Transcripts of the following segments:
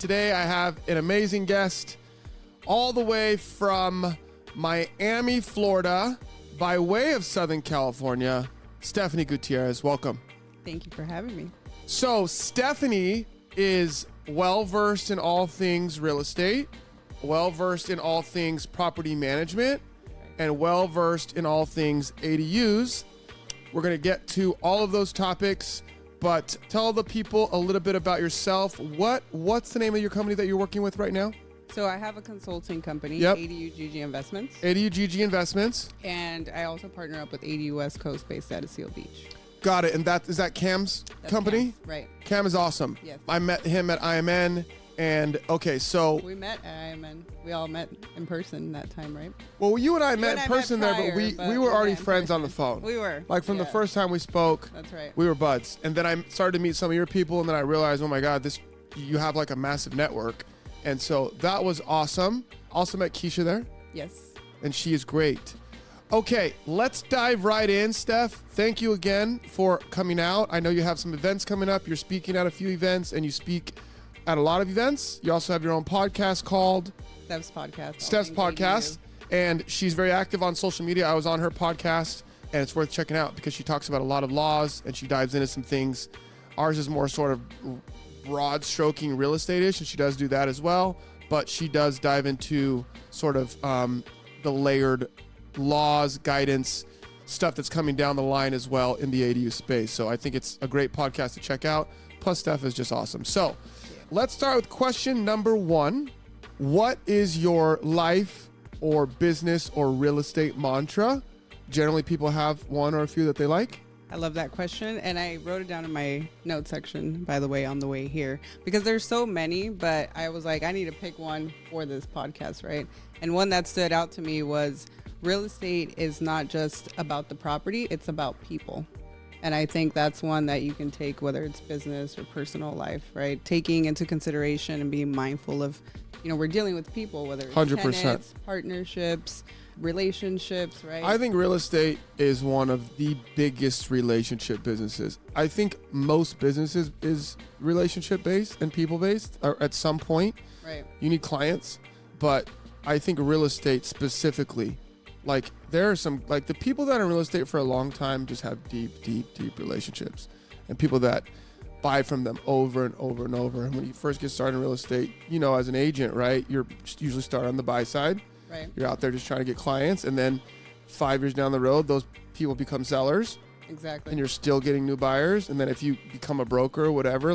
Today I have an amazing guest all the way from Miami, Florida, by way of Southern California, Stephanie Gutierrez. Welcome. Thank you for having me. So Stephanie is well-versed in all things real estate, well-versed in all things property management, and well-versed in all things ADUs. We're going to get to all of those topics, but tell the people a little bit about yourself. What's the name of your company that you're working with right now? So I have a consulting company, Yep. ADUGG Investments. ADUGG Investments. And I also partner up with ADU West Coast based out of Seal Beach. Got it. And is that Cam's That's company? Cam's, right. Cam is awesome. Yes. I met him at IMN. And okay, so We met at IMN. We all met in person that time, right? well, you and I met and in I person met there, prior, but but we were we already met in friends on the person. phone. We were. Like from the Yeah. first time we spoke, That's right. we were buds. And then I started to meet some of your people, and then I realized, oh my God, you have like a massive network. And so that was awesome. Also met Keisha there, Yes. and she is great. Okay, let's dive right in, Steph. Thank you again for coming out. I know you have some events coming up. You're speaking at a few events, and you speak at a lot of events. You also have your own podcast called Steph's podcast. Steph's All Things Podcast, and she's very active on social media. I was on her podcast, and it's worth checking out because she talks about a lot of laws, and she dives into some things. Ours is more sort of broad stroking real estate-ish, and she does do that as well, but she does dive into sort of the layered laws, guidance, stuff that's coming down the line as well in the ADU space. So I think it's a great podcast to check out. Plus, Steph is just awesome. So let's start with question number one. What is your life or business or real estate mantra? Generally, people have one or a few that they like. I love that question, and I wrote it down in my note section, by the way, on the way here, because there's so many, but I was like, I need to pick one for this podcast, right? And one that stood out to me was real estate is not just about the property, it's about people. And I think that's one that you can take, whether it's business or personal life, right? Taking into consideration and being mindful of, we're dealing with people, whether it's 100%. tenants, partnerships, relationships, right? I think real estate is one of the biggest relationship businesses. I think most businesses is relationship based and people based, or at some point. Right. You need clients, but I think real estate specifically, like there are some, like the people that are in real estate for a long time just have deep relationships, and people that buy from them over and over and over. And when you first get started in real estate, as an agent, right, you're usually start on the buy side. Right. You're out there just trying to get clients, and then 5 years down the road, those people become sellers. Exactly. And you're still getting new buyers. And then if you become a broker or whatever,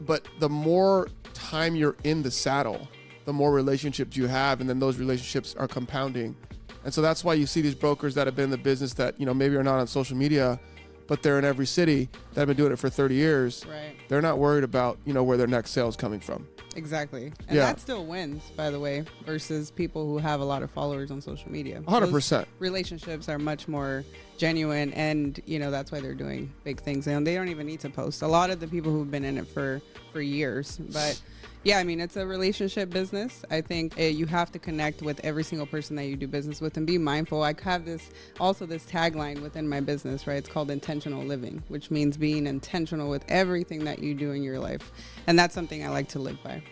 but the more time you're in the saddle, the more relationships you have, and then those relationships are compounding. And so that's why you see these brokers that have been in the business that, maybe are not on social media, but they're in every city that have been doing it for 30 years. Right. They're not worried about, where their next sale is coming from. Exactly. And that still wins, by the way, versus people who have a lot of followers on social media. 100%. Those relationships are much more genuine, and, that's why they're doing big things. And they don't even need to post. A lot of the people who've been in it for years. But, yeah, it's a relationship business. I think you have to connect with every single person that you do business with and be mindful. I have this tagline within my business, right? It's called intentional living, which means being intentional with everything that you do in your life. And that's something I like to live by.